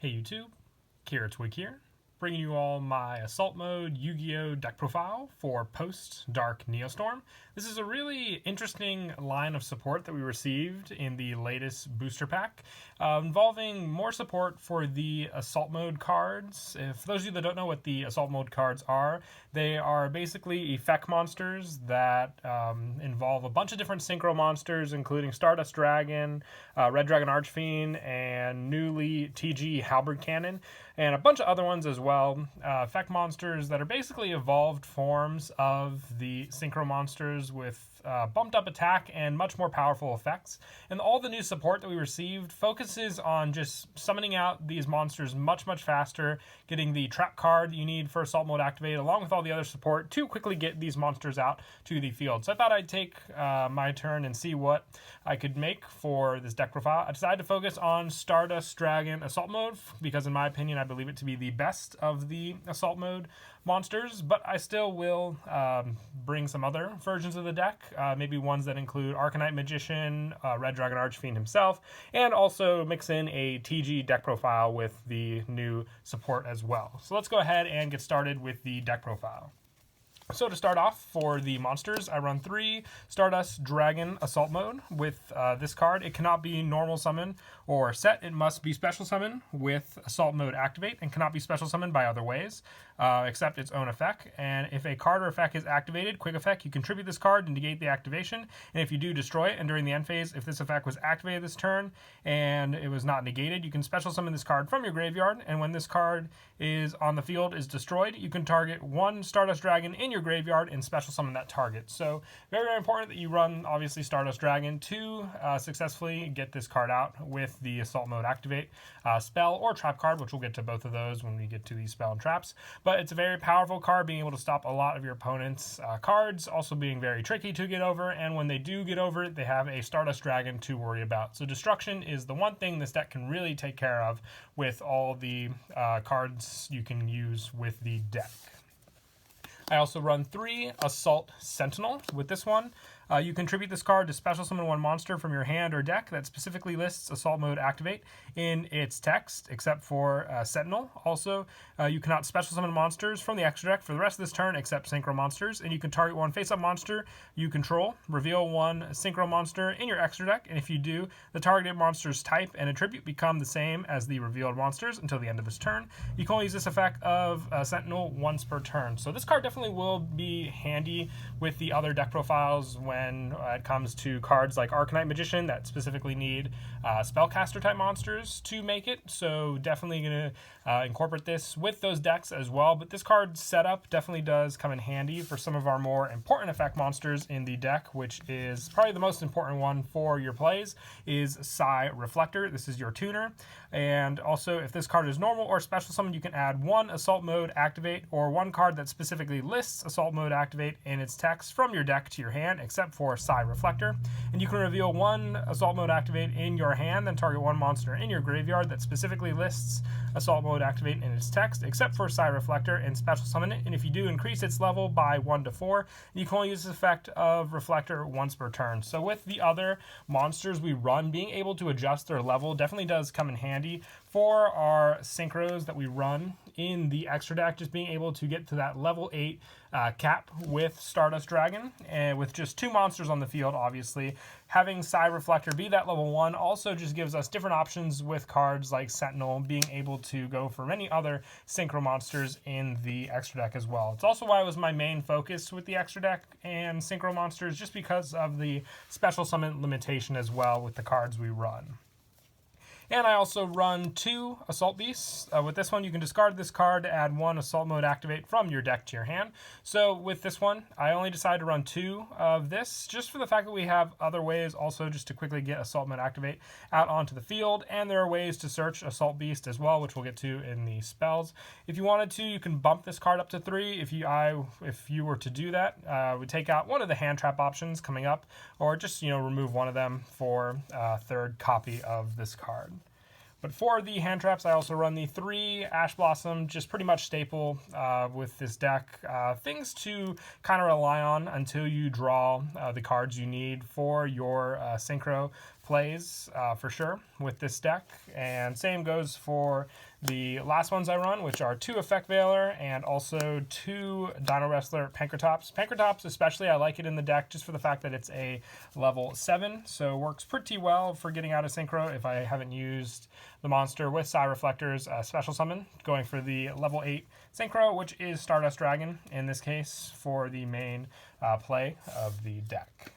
Hey YouTube, Kira Twig here, bringing you all my Assault Mode Yu-Gi-Oh! Deck profile for post-Dark Neostorm. This is a really interesting line of support that we received in the latest booster pack, involving more support for the Assault Mode cards. For those of you that don't know what the Assault Mode cards are, they are basically effect monsters that involve a bunch of different synchro monsters, including Stardust Dragon, Red Dragon Archfiend, and newly TG Halberd Cannon, and a bunch of other ones as well. Effect monsters that are basically evolved forms of the synchro monsters with bumped up attack and much more powerful effects. And all the new support that we received focuses on just summoning out these monsters much faster, getting the trap card you need for Assault Mode activate, along with all the other support to quickly get these monsters out to the field. So I thought I'd take my turn and see what I could make for this deck profile. I decided to focus on Stardust Dragon Assault Mode because, in my opinion, I believe it to be the best of the Assault Mode monsters, but I still will bring some other versions of the deck, maybe ones that include Arcanite Magician, Red Dragon Archfiend himself, and also mix in a TG deck profile with the new support as well. So let's go ahead and get started with the deck profile. So to start off, for the monsters, I run 3 Stardust Dragon Assault Mode with this card. It cannot be normal summon or set. It must be special summon with Assault Mode activate, and cannot be special summoned by other ways, except its own effect. And if a card or effect is activated, quick effect, you contribute this card and negate the activation. And if you do, destroy it. And during the end phase, if this effect was activated this turn and it was not negated, you can special summon this card from your graveyard. And when this card is on the field, is destroyed, you can target 1 Stardust Dragon in your graveyard and special summon that target. So very important that you run, obviously, Stardust Dragon to successfully get this card out with the Assault Mode activate spell or trap card, which we'll get to both of those when we get to the spell and traps. But it's a very powerful card, being able to stop a lot of your opponent's cards, also being very tricky to get over, and when they do get over it, they have a Stardust Dragon to worry about. So destruction is the one thing this deck can really take care of with all the cards you can use with the deck. I also run 3 Assault Sentinel with this one. You contribute this card to special summon 1 monster from your hand or deck that specifically lists Assault Mode activate in its text, except for Sentinel. Also, you cannot special summon monsters from the extra deck for the rest of this turn except synchro monsters, and you can target 1 face-up monster you control, reveal 1 synchro monster in your extra deck, and if you do, the targeted monster's type and attribute become the same as the revealed monsters until the end of this turn. You can only use this effect of Sentinel once per turn. So this card definitely will be handy with the other deck profiles when it comes to cards like Arcanite Magician that specifically need spellcaster type monsters to make it. So definitely going to incorporate this with those decks as well. But this card setup definitely does come in handy for some of our more important effect monsters in the deck, which is probably the most important one for your plays, is Psi Reflector. This is your tuner. And also, if this card is normal or special summon, you can add 1 Assault Mode activate or 1 card that specifically lists Assault Mode activate in its text from your deck to your hand, except for Psi Reflector. And you can reveal 1 Assault Mode activate in your hand, then target 1 monster in your graveyard that specifically lists Assault Mode activate in its text, except for Psi Reflector, and special summon it. And if you do, increase its level by 1 to 4. You can only use this effect of Reflector once per turn. So with the other monsters we run, being able to adjust their level definitely does come in handy for our synchros that we run in the extra deck. Just being able to get to that level 8 cap with Stardust Dragon, and with just 2 monsters on the field, obviously having Psi Reflector be that level 1 also just gives us different options with cards like Sentinel, being able to go for many other synchro monsters in the extra deck as well. It's also why it was my main focus with the extra deck and synchro monsters, just because of the special summon limitation as well with the cards we run. And I also run 2 Assault Beasts. With this one, you can discard this card to add 1 Assault Mode activate from your deck to your hand. So with this one, I only decided to run 2 of this, just for the fact that we have other ways also just to quickly get Assault Mode activate out onto the field. And there are ways to search Assault Beast as well, which we'll get to in the spells. If you wanted to, you can bump this card up to 3. If you were to do that, we take out one of the hand trap options coming up, or just remove one of them for a 3rd copy of this card. But for the hand traps, I also run the 3 Ash Blossom, just pretty much staple with this deck. Things to kind of rely on until you draw the cards you need for your synchro plays for sure with this deck. And same goes for the last ones I run, which are 2 Effect Veiler and also 2 Dino Wrestler Pankratops. Pankratops especially, I like it in the deck just for the fact that it's a level 7, so works pretty well for getting out of synchro if I haven't used the monster with Psy Reflector's special summon, going for the level 8 synchro, which is Stardust Dragon in this case for the main play of the deck.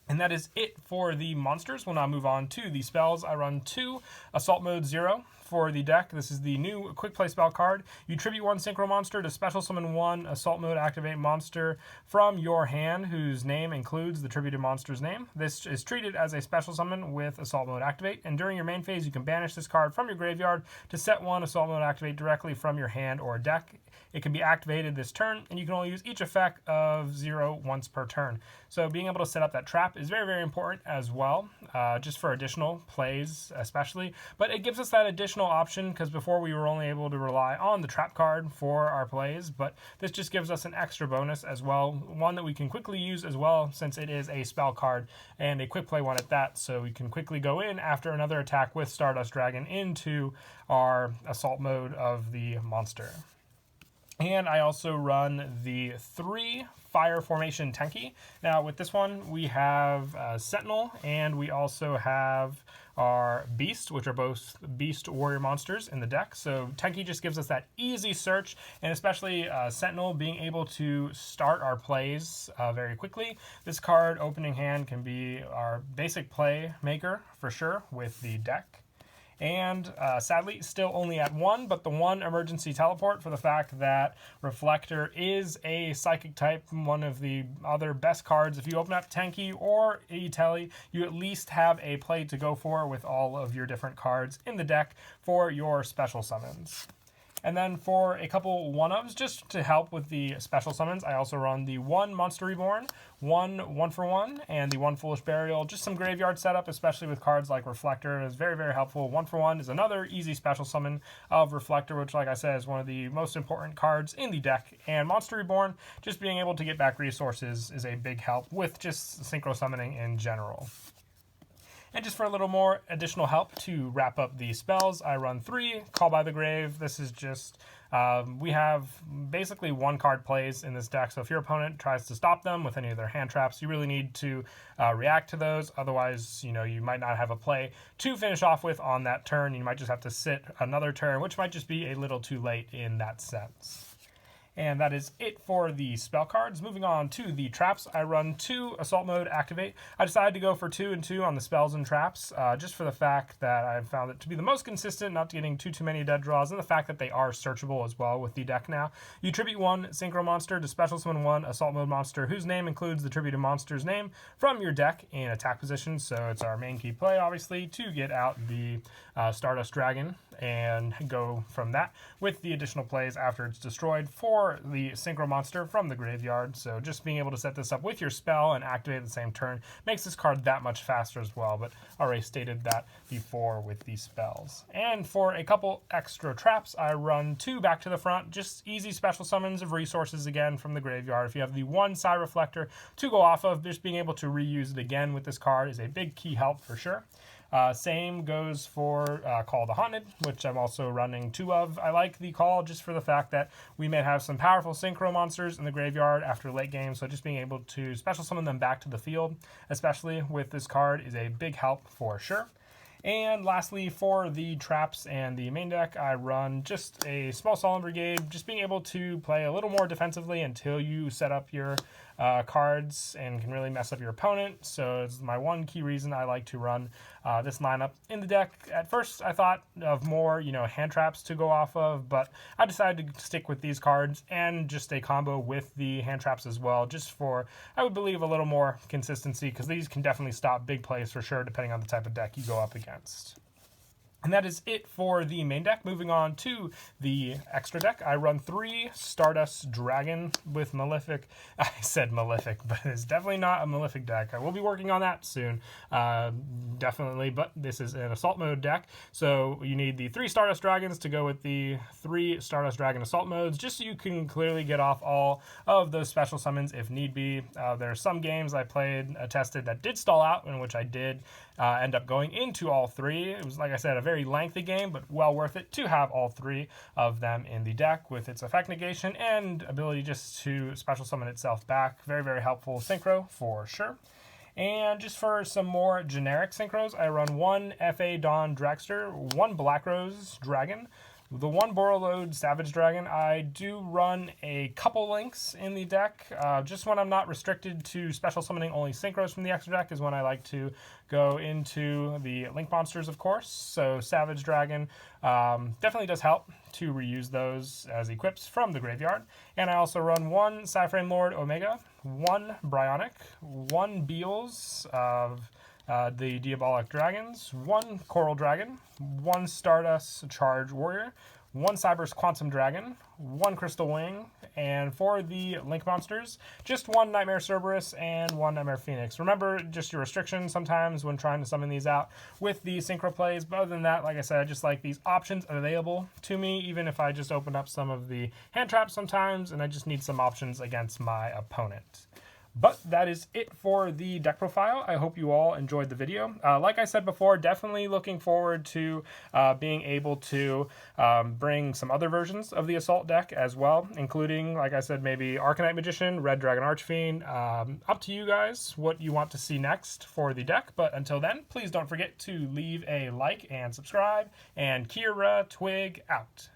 And that is it for the monsters. We'll now move on to the spells. I run 2 Assault Mode 0 for the deck. This is the new quick play spell card. You tribute 1 synchro monster to special summon 1 Assault Mode activate monster from your hand whose name includes the tributed monster's name. This is treated as a special summon with Assault Mode activate, and during your main phase you can banish this card from your graveyard to set 1 Assault Mode activate directly from your hand or deck. It can be activated this turn, and you can only use each effect of 0 once per turn. So being able to set up that trap is very, very important as well, just for additional plays especially. But it gives us that additional option, because before we were only able to rely on the trap card for our plays, but this just gives us an extra bonus as well, one that we can quickly use as well since it is a spell card and a quick play one at that, so we can quickly go in after another attack with Stardust Dragon into our assault mode of the monster. And I also run the 3 Fire Formation Tenki. Now with this one we have Sentinel, and we also have our Beast, which are both Beast Warrior monsters in the deck. So Tenki just gives us that easy search, and especially Sentinel being able to start our plays very quickly. This card, opening hand, can be our basic play maker for sure with the deck. And sadly, still only at 1, but the 1 emergency teleport for the fact that Reflector is a psychic type, one of the other best cards. If you open up Tenki or E-Tele, you at least have a play to go for with all of your different cards in the deck for your special summons. And then for a couple 1-ofs, just to help with the special summons, I also run the 1 Monster Reborn, 1 1-for-1, and the 1 Foolish Burial. Just some graveyard setup, especially with cards like Reflector, is very, very helpful. 1-for-1 is another easy special summon of Reflector, which, like I said, is one of the most important cards in the deck. And Monster Reborn, just being able to get back resources is a big help with just synchro summoning in general. And just for a little more additional help to wrap up the spells, I run 3 Call by the Grave. This is just, we have basically 1 card plays in this deck, so if your opponent tries to stop them with any of their hand traps, you really need to react to those. Otherwise, you might not have a play to finish off with on that turn. You might just have to sit another turn, which might just be a little too late in that sense. And that is it for the spell cards. Moving on to the traps, I run 2 Assault Mode Activate. I decided to go for 2 and 2 on the spells and traps, just for the fact that I've found it to be the most consistent, not getting too many dead draws, and the fact that they are searchable as well with the deck now. You tribute 1 Synchro Monster to special summon 1 Assault Mode Monster whose name includes the tributed monster's name from your deck in attack position, so it's our main key play, obviously, to get out the Stardust Dragon and go from that with the additional plays after it's destroyed for the Synchro Monster from the graveyard. So just being able to set this up with your spell and activate at the same turn makes this card that much faster as well, but already stated that before with these spells. And for a couple extra traps, I run 2 back to the front, just easy special summons of resources again from the graveyard. If you have the 1 Psy Reflector to go off of, just being able to reuse it again with this card is a big key help for sure. Same goes for Call the Haunted, which I'm also running 2 of. I like the call just for the fact that we may have some powerful synchro monsters in the graveyard after late game, so just being able to special summon them back to the field, especially with this card, is a big help for sure. And lastly, for the traps and the main deck, I run just a small Solemn Brigade, just being able to play a little more defensively until you set up your cards and can really mess up your opponent. So it's my one key reason I like to run this lineup in the deck. At first, I thought of more, hand traps to go off of, but I decided to stick with these cards and just a combo with the hand traps as well, just for, I would believe, a little more consistency, because these can definitely stop big plays for sure, depending on the type of deck you go up against. And that is it for the main deck. Moving on to the extra deck, I run 3 Stardust Dragon with Malefic. I said Malefic, but it's definitely not a Malefic deck. I will be working on that soon, definitely, but this is an Assault Mode deck. So you need the 3 Stardust Dragons to go with the 3 Stardust Dragon Assault Modes, just so you can clearly get off all of those special summons if need be. There are some games I played, tested, that did stall out, in which I did end up going into all 3. It was, like I said, a very lengthy game, but well worth it to have all 3 of them in the deck with its effect negation and ability just to special summon itself back. Very, very helpful synchro for sure. And just for some more generic synchros, I run 1 FA Dawn Dragster, 1 Black Rose Dragon, the 1 Borreload Savage Dragon. I do run a couple links in the deck. Just when I'm not restricted to special summoning only synchros from the extra deck is when I like to go into the link monsters, of course. So Savage Dragon definitely does help to reuse those as equips from the graveyard. And I also run 1 Cyframe Lord Omega, 1 Bryonic, 1 Beals of the Diabolic Dragons, 1 Coral Dragon, 1 Stardust Charge Warrior, 1 Cyber's Quantum Dragon, 1 Crystal Wing, and for the Link monsters, just 1 Nightmare Cerberus and 1 Nightmare Phoenix. Remember, just your restrictions sometimes when trying to summon these out with the synchro plays, but other than that, like I said, I just like these options available to me, even if I just open up some of the hand traps sometimes, and I just need some options against my opponent. But that is it for the deck profile. I hope you all enjoyed the video. Like I said before, definitely looking forward to being able to bring some other versions of the Assault deck as well, including, like I said, maybe Arcanite Magician, Red Dragon Archfiend. Up to you guys what you want to see next for the deck. But until then, please don't forget to leave a like and subscribe. And Kira Twig out.